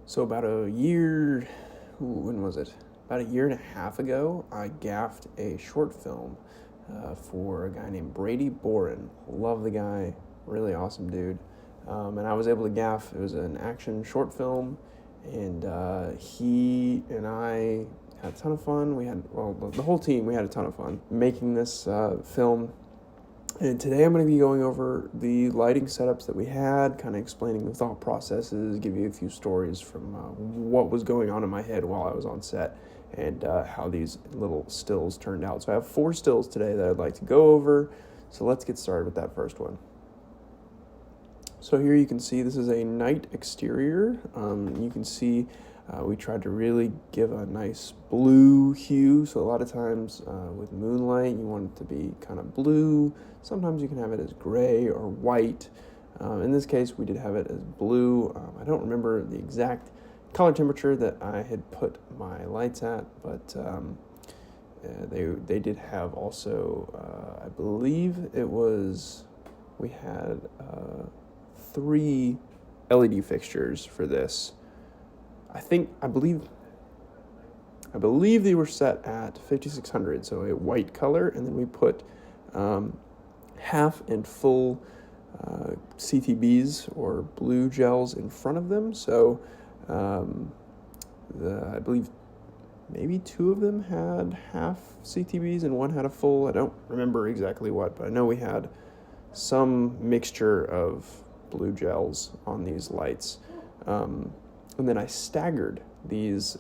So about a year, when was it? About a year and a half ago, I gaffed a short film for a guy named Brady Bouren. Love the guy, really awesome dude. And I was able to gaff. It was an action short film, and he and I had a ton of fun. We had, well, the whole team, we had a ton of fun making this film. And today I'm going to be going over the lighting setups that we had, kind of explaining the thought processes, give you a few stories from what was going on in my head while I was on set, and how these little stills turned out. So I have 4 stills today that I'd like to go over. So let's get started with that first one. So here you can see this is a night exterior. You can see we tried to really give a nice blue hue. So a lot of times with moonlight, you want it to be kind of blue. Sometimes you can have it as gray or white. In this case, we did have it as blue. I don't remember the exact color temperature that I had put my lights at, but they did have also, I believe it was, we had 3 LED fixtures for this. I believe they were set at 5600, so a white color, and then we put half and full CTBs or blue gels in front of them. So I believe maybe 2 of them had half CTBs and 1 had a full. I don't remember exactly what, but I know we had some mixture of blue gels on these lights. And then I staggered these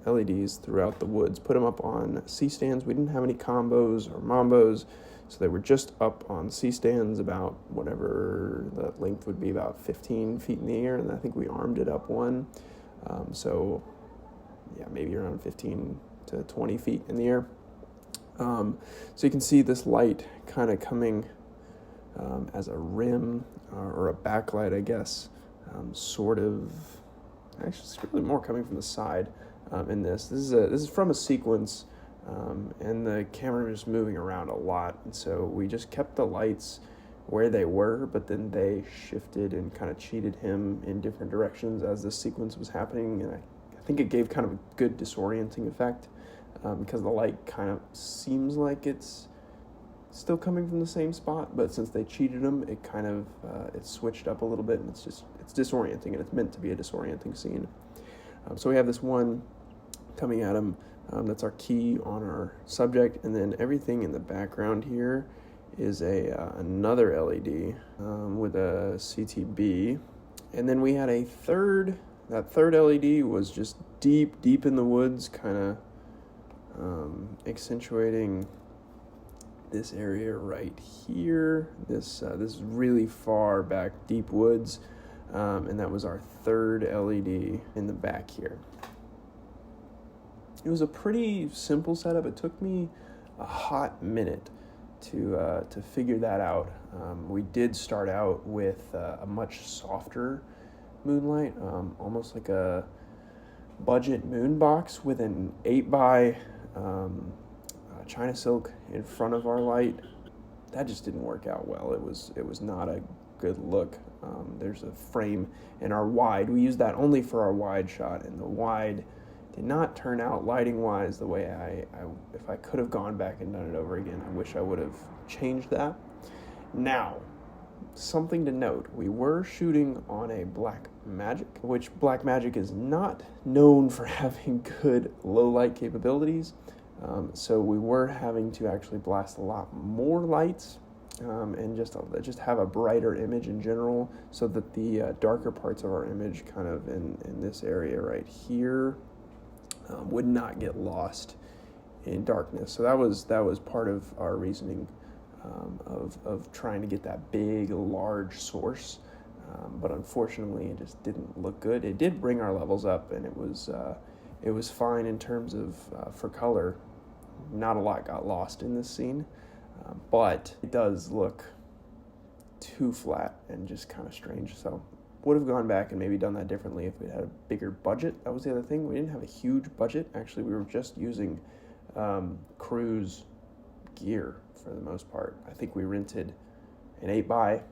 LEDs throughout the woods, put them up on C-stands. We didn't have any combos or mambos, so they were just up on C-stands about whatever the length would be, about 15 feet in the air, and I think we armed it up one. So yeah, maybe around 15 to 20 feet in the air. So you can see this light kind of coming as a rim or a backlight, I guess, sort of. Actually, it's really more coming from the side in this. This is from a sequence, and the camera was moving around a lot, and so we just kept the lights where they were, but then they shifted and kind of cheated him in different directions as this sequence was happening, and I think it gave kind of a good disorienting effect because the light kind of seems like it's still coming from the same spot, but since they cheated him, it kind of it switched up a little bit, and it's disorienting, and it's meant to be a disorienting scene. So we have this one coming at him. That's our key on our subject, and then everything in the background here is another LED with a CTB, and then we had a third. That third LED was just deep in the woods, kind of accentuating this area right here. This is really far back, deep woods, and that was our third LED in the back here. It was a pretty simple setup. It took me a hot minute to figure that out. We did start out with a much softer moonlight, almost like a budget moon box with an 8x China silk in front of our light. That just didn't work out well. It was not a good look. There's a frame in our wide. We used that only for our wide shot, and the wide did not turn out lighting wise the way I if I could have gone back and done it over again, I wish I would have changed that. Now, something to note, we were shooting on a Blackmagic, which Blackmagic is not known for having good low light capabilities. So we were having to actually blast a lot more lights and just have a brighter image in general, so that the darker parts of our image, kind of in this area right here, would not get lost in darkness. So that was part of our reasoning of trying to get that big, large source. But unfortunately, it just didn't look good. It did bring our levels up, and it was fine in terms of for color. Not a lot got lost in this scene, but it does look too flat and just kind of strange. So would have gone back and maybe done that differently if we had a bigger budget. That was the other thing. We didn't have a huge budget. Actually, we were just using cruise gear for the most part. I think we rented an 8x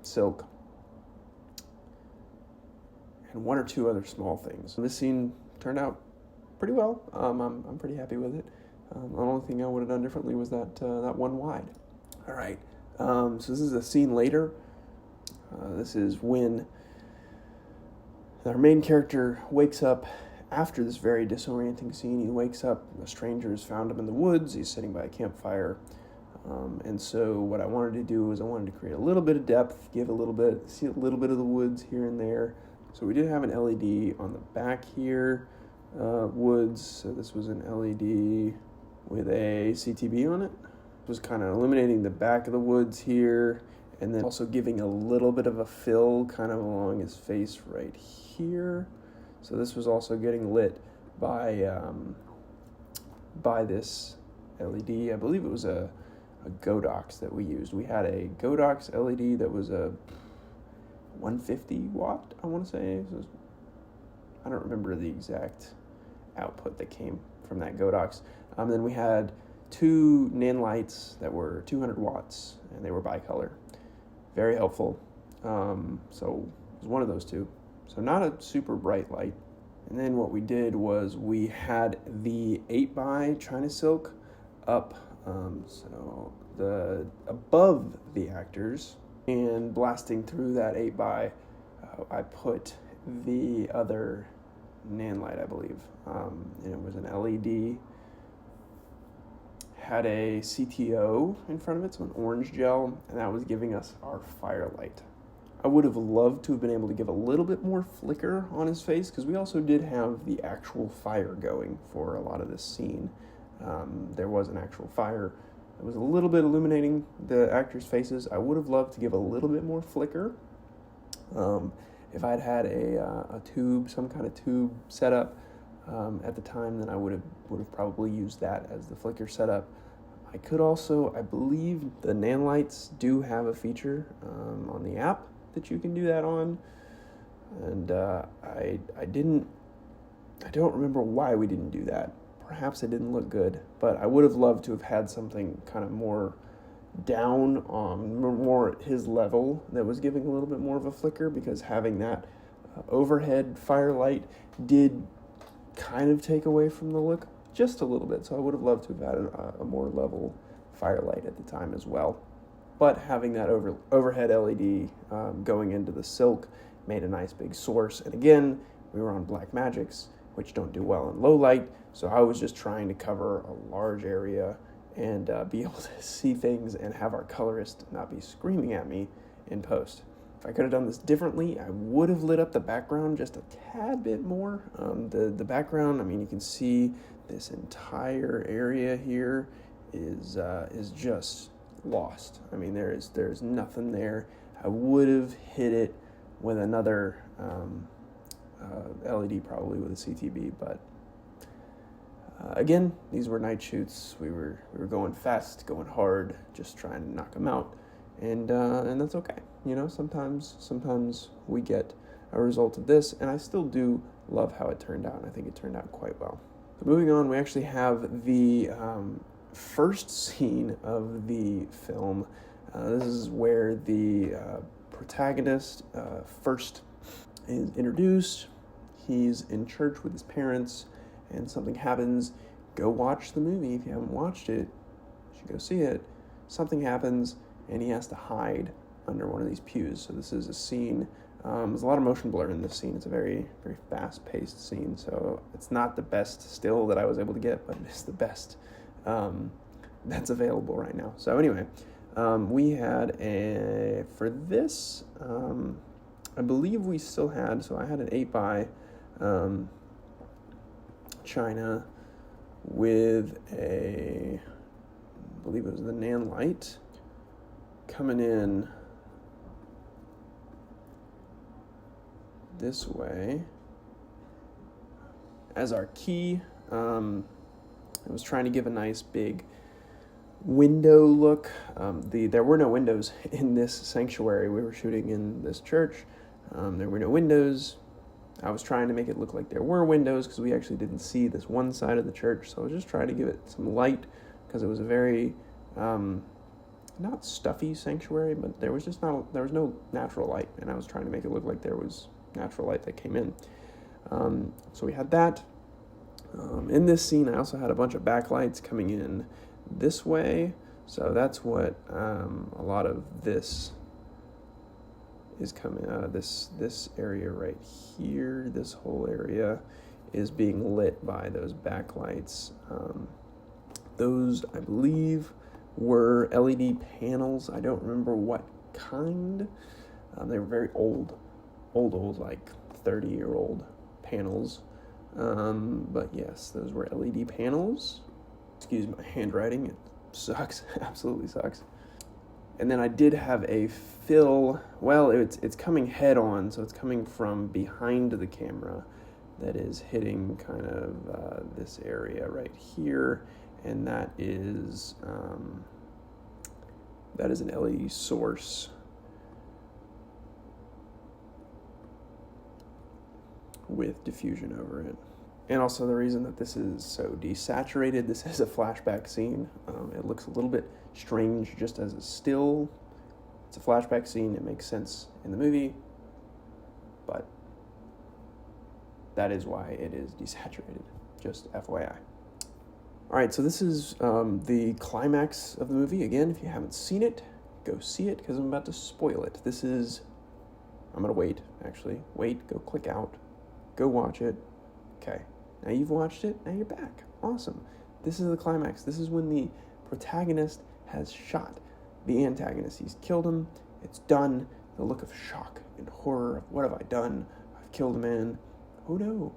silk and one or two other small things. This scene turned out pretty well. I'm pretty happy with it. The only thing I would have done differently was that one wide. All right. So this is a scene later. This is when our main character wakes up after this very disorienting scene. He wakes up, a stranger has found him in the woods, he's sitting by a campfire. And so what I wanted to do is I wanted to create a little bit of depth, see a little bit of the woods here and there. So we did have an LED on the back here, woods. So this was an LED with a CTB on it. It was kind of illuminating the back of the woods here, and then also giving a little bit of a fill kind of along his face right here. So this was also getting lit by this LED. I believe it was a Godox that we used. We had a Godox LED that was a 150 watt, I want to say. I don't remember the exact output that came from that Godox. Then we had two NAND lights that were 200 watts, and they were bicolor. Very helpful. So it was one of those two. So not a super bright light. And then what we did was we had the 8x China Silk up, so the above the actors, and blasting through that 8x, I put the other NAND light, I believe. And it was an LED. Had a CTO in front of it, so an orange gel, and that was giving us our firelight. I would have loved to have been able to give a little bit more flicker on his face, because we also did have the actual fire going for a lot of this scene. There was an actual fire that was a little bit illuminating the actors' faces. I would have loved to give a little bit more flicker. If I'd had a tube, some kind of tube setup at the time, then I would have probably used that as the flicker setup. I could also, I believe the NAND lights do have a feature on the app that you can do that on, and I don't remember why we didn't do that. Perhaps it didn't look good, but I would have loved to have had something kind of more down on more at his level that was giving a little bit more of a flicker, because having that overhead firelight did kind of take away from the look just a little bit. So I would have loved to have had a more level firelight at the time as well. But having that overhead LED going into the silk made a nice big source. And again, we were on Black Magics, which don't do well in low light. So I was just trying to cover a large area and be able to see things and have our colorist not be screaming at me in post. If I could have done this differently, I would have lit up the background just a tad bit more. The background, I mean, you can see this entire area here is just lost. I mean, there's nothing there. I would have hit it with another LED, probably with a CTB, but again, these were night shoots. We were going fast, going hard, just trying to knock them out, and that's okay. You know, sometimes we get a result of this, and I still do love how it turned out. And I think it turned out quite well. But moving on, we actually have the first scene of the film. This is where the protagonist first is introduced. He's in church with his parents, and something happens. Go watch the movie. If you haven't watched it, you should go see it. Something happens, and he has to hide under one of these pews. So this is a scene. There's a lot of motion blur in this scene. It's a very, very fast-paced scene. So it's not the best still that I was able to get, but it's the best that's available right now. So anyway, we had for this, I believe we still had, so I had an 8x China with I believe it was the NAND light coming in this way as our key. I was trying to give a nice big window look. There were no windows in this sanctuary. We were shooting in this church. There were no windows. I was trying to make it look like there were windows because we actually didn't see this one side of the church. So I was just trying to give it some light because it was a very not stuffy sanctuary, but there was no natural light, and I was trying to make it look like there was natural light that came in. So we had that. In this scene, I also had a bunch of backlights coming in this way. So that's what a lot of this is coming. This area right here, this whole area is being lit by those backlights. Those, I believe, were LED panels. I don't remember what kind. They were very old, like 30-year-old panels. But yes, those were LED panels. Excuse my handwriting, it sucks, absolutely sucks. And then I did have a fill, well, it's coming head on, so it's coming from behind the camera that is hitting kind of this area right here, and that is an LED source with diffusion over it. And also the reason that this is so desaturated, this is a flashback scene. It looks a little bit strange just as a still. It's a flashback scene, it makes sense in the movie, but that is why it is desaturated, just FYI. All right, so this is the climax of the movie. Again, if you haven't seen it, go see it, because I'm about to spoil it. I'm going to wait, actually. Wait, go click out. Go watch it. Okay, now you've watched it, now you're back. Awesome. This is the climax. This is when the protagonist has shot the antagonist. He's killed him. It's done. The look of shock and horror of what have I done? I've killed a man. Oh no.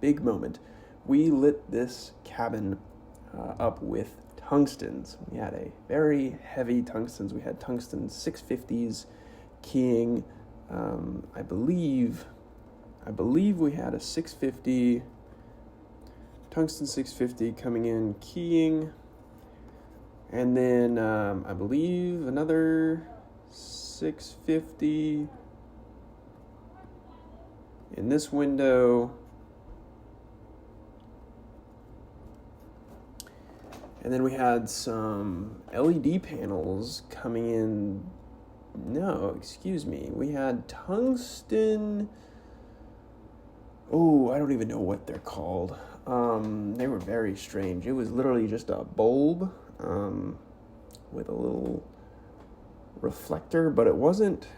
Big moment. We lit this cabin up with tungstens. We had a very heavy tungstens. We had tungsten 650s keying. I believe we had a 650, tungsten 650 coming in, keying, and then I believe another 650 in this window, and then we had some LED panels coming in. No, excuse me. We had tungsten. Oh, I don't even know what they're called. They were very strange. It was literally just a bulb with a little reflector, but it wasn't.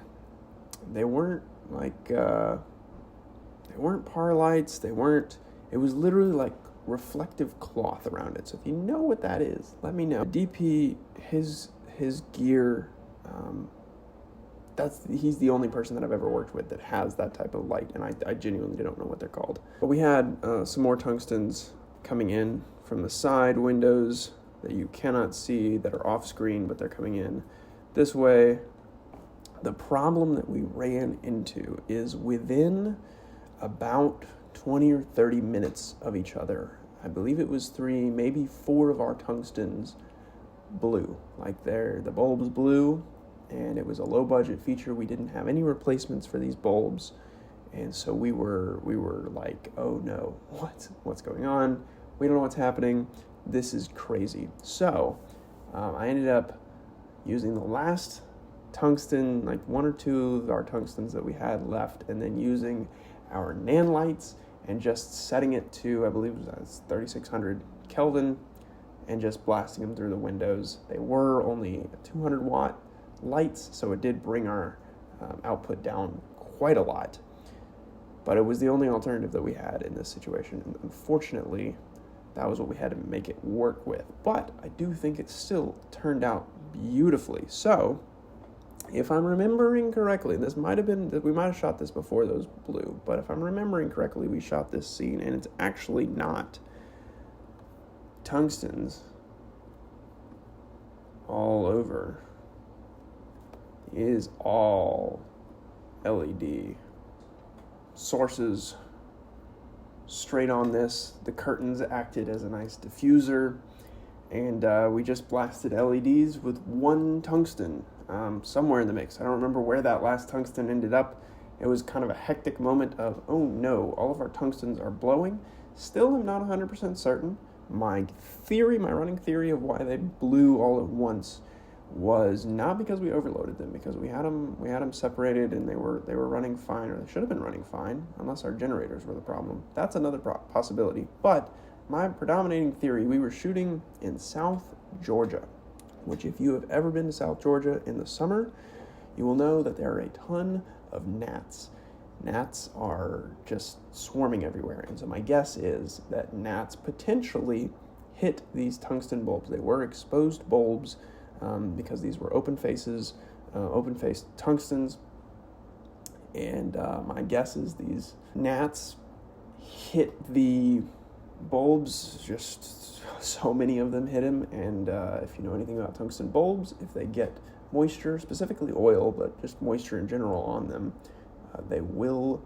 They weren't like. They weren't par lights. They weren't. It was literally like reflective cloth around it. So if you know what that is, let me know. DP, his gear. He's the only person that I've ever worked with that has that type of light, and I genuinely don't know what they're called. But we had some more tungstens coming in from the side windows that you cannot see, that are off screen, but they're coming in this way. The problem that we ran into is within about 20 or 30 minutes of each other, I believe it was 3, maybe 4 of our tungstens blew. Like the bulbs blew, and it was a low budget feature. We didn't have any replacements for these bulbs, and so we were like, oh no, what's going on? We don't know what's happening. This is crazy. So I ended up using the last tungsten, like 1 or 2 of our tungstens that we had left, and then using our nan lights and just setting it to, I believe it was 3600 Kelvin, and just blasting them through the windows. They were only 200 watt lights, so it did bring our output down quite a lot, but it was the only alternative that we had in this situation, and unfortunately that was what we had to make it work with. But I do think it still turned out beautifully. So if I'm remembering correctly, we might have shot this before those blew, but if I'm remembering correctly, we shot this scene and it's actually not tungstens all over. It is all LED sources straight on this. The curtains acted as a nice diffuser, and we just blasted LEDs with 1 tungsten somewhere in the mix. I don't remember where that last tungsten ended up. It was kind of a hectic moment of, oh no, all of our tungstens are blowing. Still am not 100% certain. My running theory of why they blew all at once was not because we overloaded them, because we had them separated and they were running fine, or they should have been running fine, unless our generators were the problem. That's another possibility. But my predominating theory, we were shooting in South Georgia, which, if you have ever been to South Georgia in the summer, you will know that there are a ton of gnats. Gnats are just swarming everywhere, and so my guess is that gnats potentially hit these tungsten bulbs. They were exposed bulbs, because these were open-faced tungstens, and my guess is these gnats hit the bulbs. Just so many of them hit them, and if you know anything about tungsten bulbs, if they get moisture, specifically oil, but just moisture in general on them, they will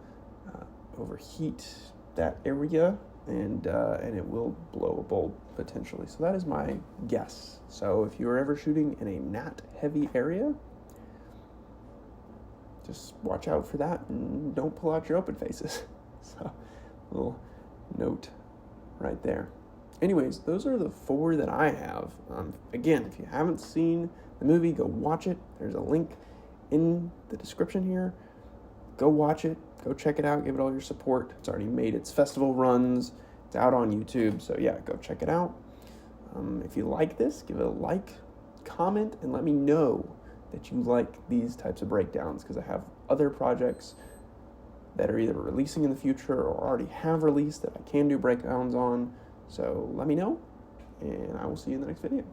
overheat that area, and it will blow a bulb potentially. So that is my guess. So if you're ever shooting in a gnat-heavy area, just watch out for that and don't pull out your open faces. So, little note right there. Anyways, those are the 4 that I have. Again, if you haven't seen the movie, go watch it. There's a link in the description here. Go watch it. Go check it out. Give it all your support. It's already made its festival runs. It's out on YouTube. So yeah, go check it out. If you like this, give it a like, comment, and let me know that you like these types of breakdowns, because I have other projects that are either releasing in the future or already have released that I can do breakdowns on. So let me know, and I will see you in the next video.